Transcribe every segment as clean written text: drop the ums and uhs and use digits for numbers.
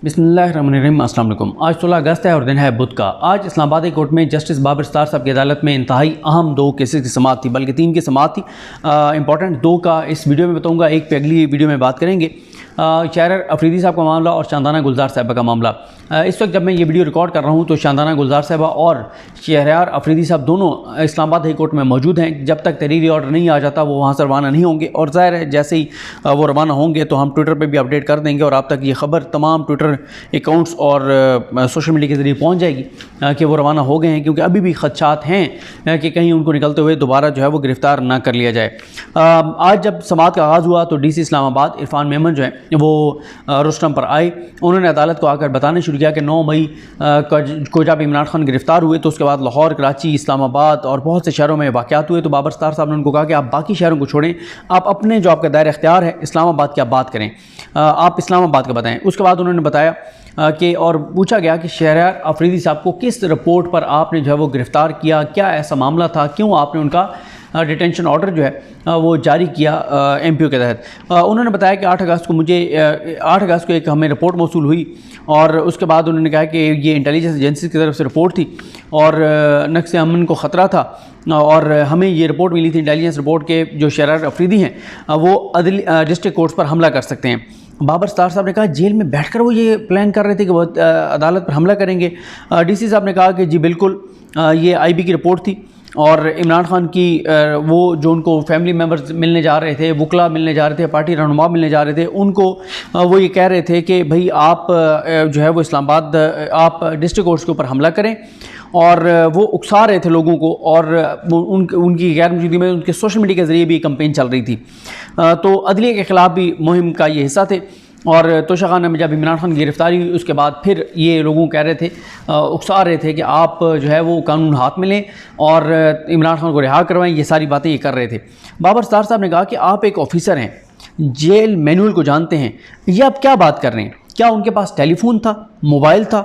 बिस्मिल्लाहिर्रहमानिर्रहीम। अस्सलाम वालेकुम। आज 16 अगस्त है और दिन है बुध का। आज इस्लामाबाद हाई कोर्ट में जस्टिस बाबर सत्तार साहब की अदालत में इंतहाई अहम 2 केसेस की समाअत थी, बल्कि 3 की समाअत थी। इंपॉर्टेंट 2 का इस वीडियो में बताऊंगा, एक पे अगली वीडियो में बात करेंगे। शायर अफरीदी साहब का मामला और शानदाना गुलजार साहबा का मामला। इस वक्त जब मैं ये वीडियो रिकॉर्ड कर रहा हूँ तो शानदाना गुलजार साहबा और शहरयार अफरीदी साहब दोनों इस्लामाबाद हाई कोर्ट में मौजूद हैं। जब तक तहरीरी ऑर्डर नहीं आ जाता वो वहाँ से रवाना नहीं होंगे, और ज़ाहिर है जैसे ही वो रवाना होंगे तो हम ट्विटर पर भी अपडेट कर देंगे और आप तक ये खबर तमाम ट्विटर अकाउंट्स और सोशल मीडिया के ज़रिए पहुँच जाएगी कि वो रवाना हो गए हैं, क्योंकि अभी भी खदशात हैं कि कहीं उनको निकलते हुए दोबारा जो है वो गिरफ़्तार ना कर लिया जाए। आज जब समाअत का आगाज़ हुआ तो DC इस्लामाबाद इरफान मेमन जो है वो रुस्तम पर आए। उन्होंने अदालत को आकर बताना शुरू किया कि 9 मई को जब इमरान खान गिरफ़्तार हुए तो उसके बाद लाहौर, कराची, इस्लामाबाद और बहुत से शहरों में वाक़यात हुए। तो बाबर सत्तार साहब ने उनको कहा कि आप बाकी शहरों को छोड़ें, आप अपने जो आपका दायरा इख्तियार है इस्लामाबाद की आप बात करें, आप इस्लामाबाद का बताएं। उसके बाद उन्होंने बताया कि और पूछा गया कि शहरयार अफरीदी साहब को किस रिपोर्ट पर आपने जो है वो गिरफ़्तार किया, क्या ऐसा मामला था, क्यों आपने उनका डिटेंशन ऑर्डर जो है वो जारी किया MPO के तहत। उन्होंने बताया कि 8 अगस्त को एक हमें रिपोर्ट मौसूल हुई और उसके बाद उन्होंने कहा कि ये इंटेलिजेंस एजेंसी की तरफ से रिपोर्ट थी और नक्श अमन को ख़तरा था, और हमें ये रिपोर्ट मिली थी इंटेलिजेंस रिपोर्ट के जो शहरयार अफरीदी हैं वो डिस्ट्रिक्ट कोर्ट्स पर हमला कर सकते हैं। बाबर सत्तार साहब ने कहा जेल में बैठकर वो ये प्लान कर रहे थे कि वो अदालत पर हमला करेंगे। DC साहब ने कहा कि जी बिल्कुल, ये IB की रिपोर्ट थी और इमरान खान की वो जो उनको फैमिली मेम्बर्स मिलने जा रहे थे, वकला मिलने जा रहे थे, पार्टी रहनुमा मिलने जा रहे थे, उनको वो ये कह रहे थे कि भाई आप जो है वो इस्लामाबाद आप डिस्ट्रिक्ट कोर्ट्स के ऊपर हमला करें, और वो उकसा रहे थे लोगों को, और उनकी गैर मौजूदगी में उनके सोशल मीडिया के ज़रिए भी कंपेन चल रही थी। तो अदलिया के ख़िलाफ़ भी मुहिम का ये हिस्सा थे। और तोशाखाना में जब इमरान खान की गिरफ़्तारी हुई उसके बाद फिर ये लोगों कह रहे थे, उकसा रहे थे कि आप जो है वो कानून हाथ में लें और इमरान खान को रिहा करवाएं, ये सारी बातें ये कर रहे थे। बाबर सत्तार साहब ने कहा कि आप एक ऑफ़िसर हैं, जेल मैनुअल को जानते हैं, ये आप क्या बात कर रहे हैं? क्या उनके पास टेलीफोन था, मोबाइल था,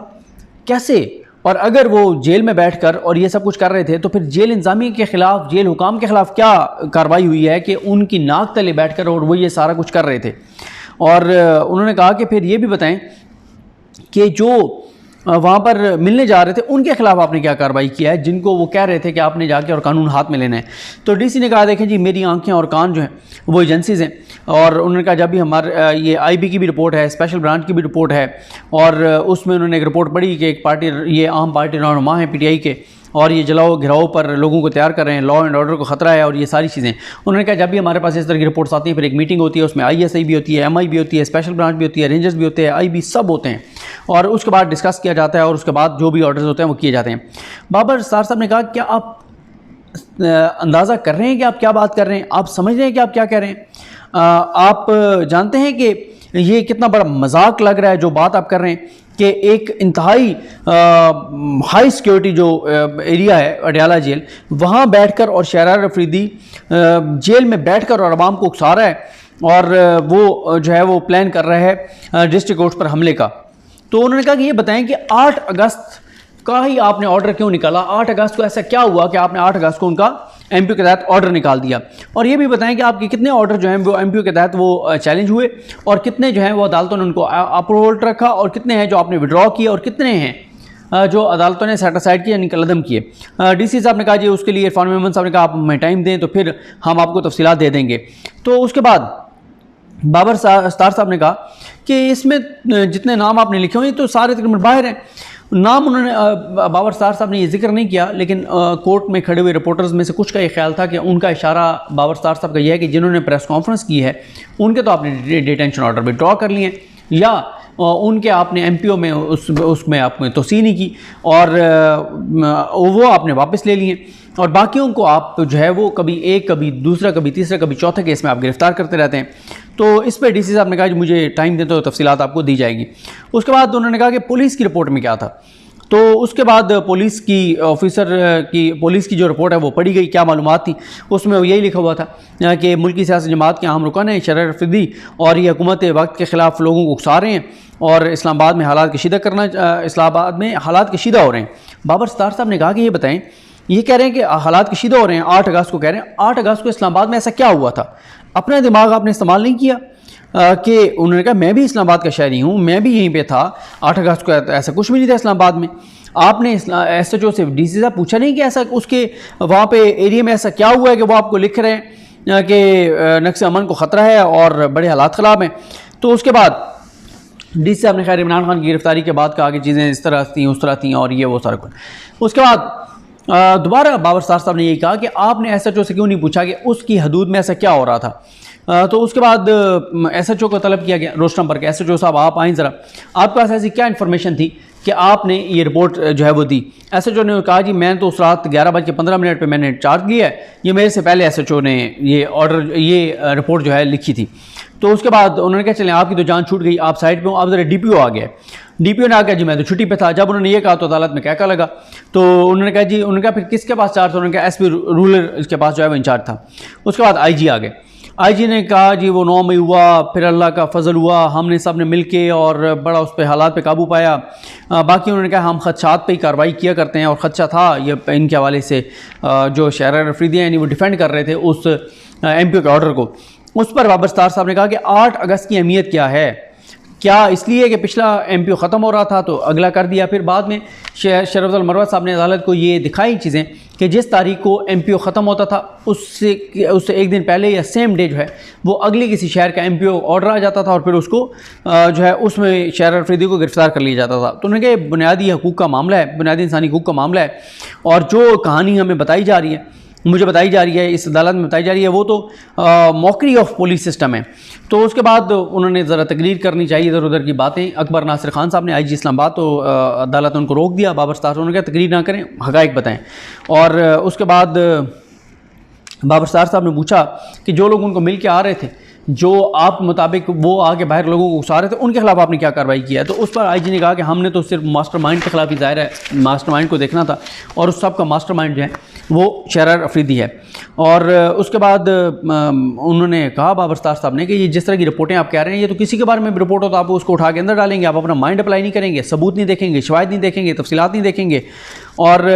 कैसे? और अगर वो जेल में बैठकर और ये सब कुछ कर रहे थे तो फिर जेल इंतज़ामिया के ख़िलाफ़, जेल हुकाम के ख़िलाफ़ क्या कार्रवाई हुई है कि उनकी नाक तले बैठकर और वो ये सारा कुछ कर रहे थे? और उन्होंने कहा कि फिर ये भी बताएं कि जो वहाँ पर मिलने जा रहे थे उनके ख़िलाफ़ आपने क्या कार्रवाई किया है, जिनको वो कह रहे थे कि आपने जाके और कानून हाथ में लेना है। तो DC ने कहा देखें जी, मेरी आंखें और कान जो हैं वो एजेंसीज़ हैं, और उन्होंने कहा जब भी हमारे ये IB की भी रिपोर्ट है, स्पेशल ब्रांच की भी रिपोर्ट है, और उसमें उन्होंने एक रिपोर्ट पढ़ी कि एक पार्टी, ये आम पार्टी रहनुमा हैं PTI के, और ये जलाओ घिराओ पर लोगों को तैयार कर रहे हैं, लॉ एंड ऑर्डर को ख़तरा है और ये सारी चीज़ें। उन्होंने कहा जब भी हमारे पास इस तरह की रिपोर्ट्स आती हैं फिर एक मीटिंग होती है, उसमें ISI भी होती है, MI भी होती है, स्पेशल ब्रांच भी होती है, रेंजर्स भी होते हैं, IB सब होते हैं, और उसके बाद डिस्कस किया जाता है और उसके बाद जो भी ऑर्डर्स होते हैं वो किए जाते हैं। बाबर सत्तार साहब ने कहा क्या आप अंदाज़ा कर रहे हैं कि आप क्या बात कर रहे हैं? आप समझ रहे हैं कि आप क्या कह रहे हैं? आप जानते हैं कि ये कितना बड़ा मजाक लग रहा है जो बात आप कर रहे हैं कि एक इंतहाई हाई सिक्योरिटी जो एरिया है अडयाला जेल, वहाँ बैठकर और शहरयार अफरीदी जेल में बैठकर और आवाम को उकसा रहा है और वो जो है वो प्लान कर रहा है डिस्ट्रिक्ट कोर्ट पर हमले का। तो उन्होंने कहा कि ये बताएं कि 8 अगस्त का ही आपने ऑर्डर क्यों निकाला? 8 अगस्त को ऐसा क्या हुआ कि आपने 8 अगस्त को उनका MPO के तहत ऑर्डर निकाल दिया? और ये भी बताएं कि आपके कितने ऑर्डर जो हैं वो MPO के तहत वो चैलेंज हुए, और कितने जो हैं वो अदालतों ने उनको अप्रूवल रखा, और कितने हैं जो आपने विड्रॉ किए, और कितने हैं जो अदालतों ने सेट असाइड किए यानी कलदम किए। DC साहब ने कहा जी उसके लिए इरफान मेमन साहब ने कहा आप हमें टाइम दें तो फिर हम आपको तफसीलात दे देंगे। तो उसके बाद बाबर सत्तार साहब ने कहा कि इसमें जितने नाम आपने लिखे हुए तो सारे तकरीबन बाहर हैं। नाम उन्होंने बाबर सत्तार साहब ने ये जिक्र नहीं किया, लेकिन कोर्ट में खड़े हुए रिपोर्टर्स में से कुछ का ये ख्याल था कि उनका इशारा बाबर सत्तार साहब का यह है कि जिन्होंने प्रेस कॉन्फ्रेंस की है उनके तो आपने डिटेंशन ऑर्डर विड्रॉ कर लिए, या उनके आपने MPO में उसमें आपने तोसी नहीं की और वो आपने वापस ले लिए, और बाकियों को आप जो है वो कभी एक, कभी दूसरा, कभी तीसरा, कभी चौथे केस में आप गिरफ्तार करते रहते हैं। तो इस पर DC साहब ने कहा कि मुझे टाइम दें तो तफसीलात आपको दी जाएगी। उसके बाद उन्होंने कहा कि पुलिस की रिपोर्ट में क्या था। तो उसके बाद पुलिस की जो रिपोर्ट है वो पढ़ी गई। क्या मालूमात थी उसमें? यही लिखा हुआ था कि मुल्की सियासी जमात के अहम रुकन हैं शहरयार अफरीदी, और ये हुकूमत वक्त के ख़िलाफ़ लोगों को उकसा रहे हैं और इस्लामाबाद में हालात कशीदा हो रहे हैं। बाबर सत्तार साहब ने कहा कि ये बताएं, ये कह रहे हैं कि हालात कशीदा हो रहे हैं, 8 अगस्त को कह रहे हैं, 8 अगस्त को इस्लामाबाद में ऐसा क्या हुआ था? अपना दिमाग आपने इस्तेमाल नहीं किया? कि उन्होंने कहा मैं भी इस्लामाबाद का शहरी हूँ, मैं भी यहीं पे था 8 अगस्त को, ऐसा कुछ भी नहीं था इस्लामाबाद में। आपने SHO से DC साहब पूछा नहीं कि ऐसा उसके वहाँ पे एरिया में ऐसा क्या हुआ है कि वो आपको लिख रहे हैं कि नक्शे अमन को ख़तरा है और बड़े हालात ख़राब हैं। तो उसके बाद DC साहब ने खैर इमरान खान की गिरफ्तारी के बाद कहा कि चीज़ें इस तरह थी उस तरह थी और ये वो सारा कुछ। उसके बाद दोबारा बाबर स्टार साहब ने यही कहा कि आपने SHO से क्यों नहीं पूछा कि उसकी हदूद में ऐसा क्या हो रहा था। तो उसके बाद SHO को तलब किया गया रोस्टम पर कि SHO साहब आप आएँ ज़रा, आपके पास ऐसी क्या इन्फॉर्मेशन थी कि आपने ये रिपोर्ट जो है वो दी। SHO ने कहा जी मैं तो उस रात 11:15 पे मैंने चार्ज लिया है, ये मेरे से पहले SHO ने ये रिपोर्ट जो है लिखी थी। तो उसके बाद उन्होंने कहा चलें आपकी तो जान छूट गई, आप साइड पे हो, आप ज़रा DPO आ गया। DPO ने आके जी मैं तो छुट्टी पे था। जब उन्होंने ये कहा तो अदालत में क्या लगा, तो उन्होंने कहा जी, उन्होंने कहा फिर किसके पास चार्ज था, उन्होंने कहा SP रूरल इसके पास जो है वो इंचार्ज था। उसके बाद IG आ गए। IG ने कहा जी वो 9 मई हुआ, फिर अल्लाह का फजल हुआ, हमने सब ने मिल के और बड़ा उस पर हालात पे काबू पाया। बाकी उन्होंने कहा हम खदशात पे ही कार्रवाई किया करते हैं और खदशा था ये इनके हवाले से जो शहर अफरीदी यानी वो डिफेंड कर रहे थे उस MPO के ऑर्डर को। उस पर बाबर स्टार साहब ने कहा कि 8 अगस्त की अहमियत क्या है, क्या इसलिए कि पिछला MPO ख़त्म हो रहा था तो अगला कर दिया। फिर बाद में शरफ मरवत साहब ने अदालत को ये दिखाई चीज़ें कि जिस तारीख को MPO ख़त्म होता था उससे एक दिन पहले या सेम डे जो है वो अगले किसी शहर का MPO ऑर्डर आ जाता था और फिर उसको जो है उसमें शहर अफरीदी को गिरफ्तार कर लिया जाता था। तो उन्होंने कहा बुनियादी हकूक़ का मामला है, बुनियादी इंसानी हकूक़ का मामला है और जो कहानी हमें बताई जा रही है, मुझे बताई जा रही है, इस अदालत में बताई जा रही है, वो तो मॉकरी ऑफ पुलिस सिस्टम है। तो उसके बाद उन्होंने ज़रा तकरीर करनी चाहिए इधर उधर की बातें। अकबर नासिर खान साहब ने IG इस्लामाबाद, तो अदालत ने उनको रोक दिया। बाबर स्टार उन्होंने कहा तकरीर ना करें, हक़ाइक़ बताएं। और उसके बाद बाबर स्टार साहब ने पूछा कि जो लोग उनको मिल के आ रहे थे, जो आप मुताबिक वो आके बाहर लोगों को उकसा रहे थे, उनके खिलाफ आपने क्या कार्रवाई किया है। तो उस पर IG ने कहा कि हमने तो सिर्फ मास्टरमाइंड के खिलाफ ही, ज़ाहिर है मास्टरमाइंड को देखना था और उस सब का मास्टरमाइंड जो है वो शरार अफरीदी है। और उसके बाद उन्होंने कहा बाबर स्टार साहब ने कि ये जिस तरह की रिपोर्टें आप कह रहे हैं ये तो किसी के बारे में रिपोर्ट हो तो आप उसको उठा के अंदर डालेंगे, आप अपना माइंड अप्लाई नहीं करेंगे, सबूत नहीं देखेंगे, शवाहिद नहीं देखेंगे, तफसीलात नहीं देखेंगे। और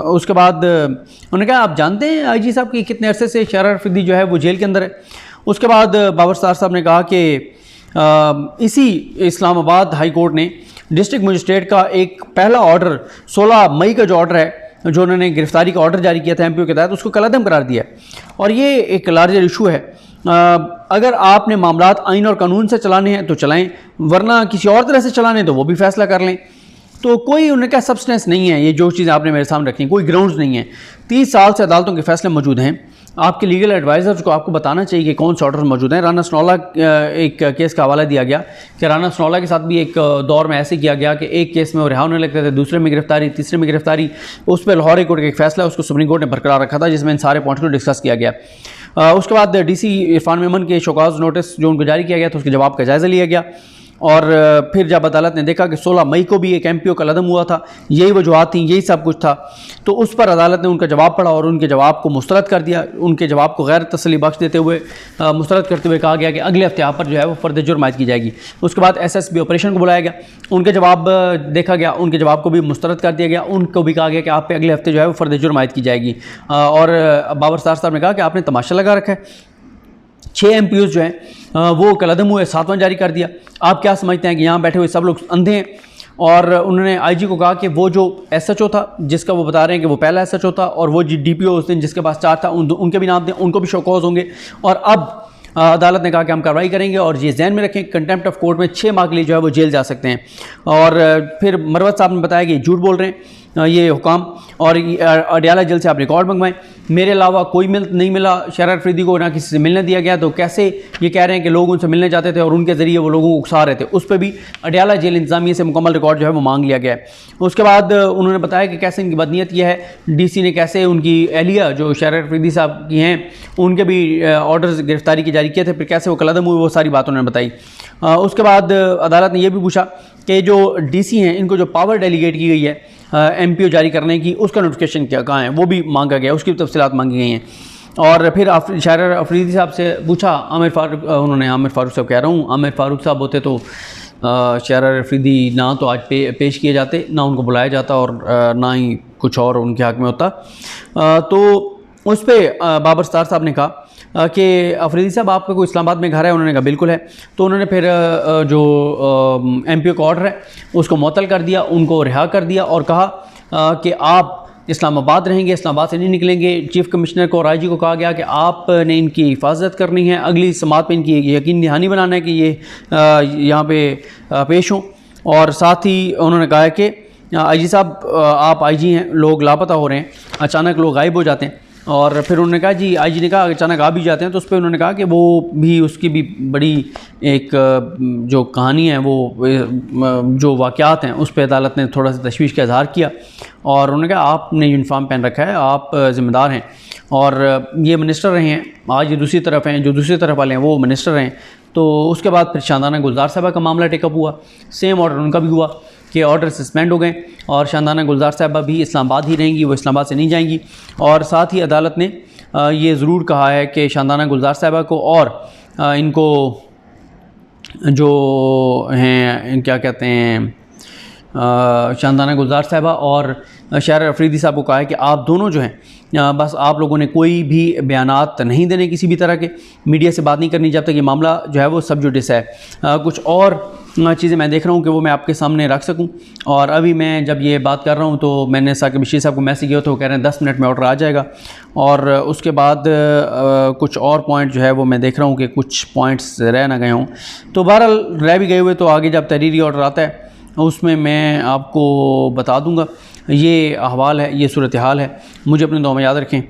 उसके बाद उन्होंने कहा आप जानते हैं IG साहब कि कितने अरसे से शरार अफरीदी जो है वो जेल के अंदर है। उसके बाद बाबर स्टार साहब ने कहा कि इसी इस्लामाबाद हाई कोर्ट ने डिस्ट्रिक्ट मजिस्ट्रेट का एक पहला ऑर्डर 16 मई का जो ऑर्डर है, जो उन्होंने गिरफ्तारी का ऑर्डर जारी किया था MPO के तहत, उसको कलअदम करार दिया है। और ये एक लार्जर इशू है। अगर आपने मामलात आइन और कानून से चलाने हैं तो चलाएं, वरना किसी और तरह से चलाने तो वो भी फैसला कर लें। तो कोई उन्हें क्या सब्सटेंस नहीं है, ये जो चीज़ें आपने मेरे सामने रखी कोई ग्राउंड्स नहीं है। 30 साल से अदालतों के फैसले मौजूद हैं। आपके लीगल एडवाइज़र्स को आपको बताना चाहिए कि कौन से ऑर्डर मौजूद हैं। राना सनौला एक केस का हवाला दिया गया कि राना सनौला के साथ भी एक दौर में ऐसे किया गया कि एक केस में वो रिहा होने लगते थे, दूसरे में गिरफ्तारी, तीसरे में गिरफ्तारी। उस पर लाहौर कोर्ट का एक फैसला उसको सुप्रीम कोर्ट ने बरकरार रखा था, जिसमें इन सारे पॉइंट्स को डिस्कस किया गया। उसके बाद DC इरफान मेमन के शोकाज नोटिस जो उनको जारी किया गया था उसके जवाब का जायज़ा लिया गया। और फिर जब अदालत ने देखा कि 16 मई को भी एक MPO का कलअदम हुआ था, यही वजूहात थी, यही सब कुछ था, तो उस पर अदालत ने उनका जवाब पढ़ा और उनके जवाब को मुस्तरद कर दिया। उनके जवाब को गैर तसल्ली बख्श देते हुए मुस्तरद करते हुए कहा गया कि अगले हफ्ते आप पर जो है वो फ़र्द जुर्म आयद की जाएगी। उसके बाद SSB ऑपरेशन को बुलाया गया, उनके जवाब देखा गया, उनके जवाब को भी मुस्तरद कर दिया गया। उनको भी कहा गया कि आप पे अगले हफ्ते जो है वो फ़र्द जुर्म आयद की जाएगी। और बाबर स्टार साहब ने कहा कि आपने तमाशा लगा रखा है। 6 MPOs जो हैं वो कलअदम हुए, 7वां जारी कर दिया। आप क्या समझते हैं कि यहाँ बैठे हुए सब लोग अंधे हैं? और उन्होंने IG को कहा कि वो जो SHO था जिसका वो बता रहे हैं कि वो पहला SHO था, और वो DPO उस दिन जिसके पास चार्ज था उनके भी नाम दें, उनको भी शोकॉज होंगे। और अब अदालत ने कहा कि हम कार्रवाई करेंगे और ये ज़हन में रखें कंटेम्प्ट ऑफ कोर्ट में 6 माह के लिए जो है वो जेल जा सकते हैं। और फिर मरवत साहब ने बताया कि झूठ बोल रहे हैं ये हुकाम, और अडियाला जेल से आप रिकॉर्ड मंगवाएं, मेरे अलावा कोई नहीं मिला शरार अफरीदी को, ना किसी से मिलने दिया गया। तो कैसे ये कह रहे हैं कि लोग उनसे मिलने जाते थे और उनके ज़रिए वो लोगों को उकसा रहे थे? उस पर भी अडियाला जेल इंतजामिया से मुकम्मल रिकॉर्ड जो है वो मांग लिया गया है। उसके बाद उन्होंने बताया कि कैसे इनकी बदनीयत यह है, DC ने कैसे उनकी एहलिया जो शरार अफरीदी साहब की हैं उनके भी ऑर्डर्स गिरफ्तारी के जारी किए थे, फिर कैसे वो कलअदम हुए, वो सारी बात उन्होंने बताई। उसके बाद अदालत ने यह भी पूछा कि जो DC हैं इनको जो पावर डेलीगेट की गई है MPO जारी करने की, उसका नोटिफिकेशन क्या कहाँ है, वो भी मांगा गया, उसकी तफसीलात मांगी गई हैं। और फिर शरार अफरीदी साहब से पूछा, आमिर फारूक, उन्होंने आमिर फारूक साहब कह रहा हूँ, आमिर फारूक साहब होते तो शरार अफरीदी ना तो आज पेश किए जाते, ना उनको बुलाया जाता, और ना ही कुछ और उनके हक़ में होता। तो उस पर बाबर स्टार साहब ने कहा कि अफरीदी साहब आपका कोई इस्लामाबाद में घर है? उन्होंने कहा बिल्कुल है। तो उन्होंने फिर जो MP का ऑर्डर है उसको मुअत्तल कर दिया, उनको रिहा कर दिया और कहा कि आप इस्लामाबाद रहेंगे, इस्लामाबाद से नहीं निकलेंगे। चीफ़ कमिश्नर को और IG को कहा गया कि आपने इनकी हिफाजत करनी है, अगली समात पे इनकी यकीन दहानी बनाना है कि ये यहाँ पे पेश हों। और साथ ही उन्होंने कहा है कि IG साहब आप IG हैं, लोग लापता हो रहे हैं, अचानक लोग गायब हो जाते हैं। और फिर उन्होंने कहा जी, IG ने कहा अचानक आ भी जाते हैं। तो उस पर उन्होंने कहा कि वो भी उसकी भी बड़ी एक जो कहानी है, वो जो वाक़यात हैं उस पर अदालत ने थोड़ा सा तशवीश का इजहार किया और उन्होंने कहा आपने यूनिफॉर्म पहन रखा है, आप ज़िम्मेदार हैं। और ये मिनिस्टर रहे हैं, आज ये दूसरी तरफ हैं, जो दूसरी तरफ वाले हैं वो मिनिस्टर हैं। तो उसके बाद फिर शानदाना गुलजार साहबा का मामला टेकअप हुआ, सेम ऑर्डर उनका भी हुआ कि ऑर्डर सस्पेंड हो गए और शानदाना गुलजार साहबा भी इस्लामाबाद ही रहेंगी, वो इस्लामाबाद से नहीं जाएंगी। और साथ ही अदालत ने ये ज़रूर कहा है कि शानदाना गुलजार साहबा को और इनको जो हैं क्या कहते हैं, शानदाना गुलजार साहबा और शायर अफरीदी साहब को कहा है कि आप दोनों जो हैं बस आप लोगों ने कोई भी बयानात नहीं देने, किसी भी तरह के मीडिया से बात नहीं करनी जब तक ये मामला जो है वो सब जुडिस है। कुछ और चीज़ें मैं देख रहा हूँ कि वो मैं आपके सामने रख सकूँ। और अभी मैं जब ये बात कर रहा हूँ तो मैंने साकिब बशीर साहब को मैसेज किया तो वो कह रहे हैं 10 मिनट में ऑर्डर आ जाएगा। और उसके बाद कुछ और पॉइंट जो है वो मैं देख रहा हूँ कि कुछ पॉइंट्स रह ना गए हों। तो बहरहाल रह भी गए हुए तो आगे जब तहरीरी ऑर्डर आता है उसमें मैं आपको बता दूंगा। ये अहवाल है, ये सूरत हाल है। मुझे अपने दुआ में याद रखें।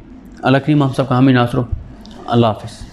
अल्लाह करीम हम सब का हामी नासरो। अल्लाह हाफ़िज़।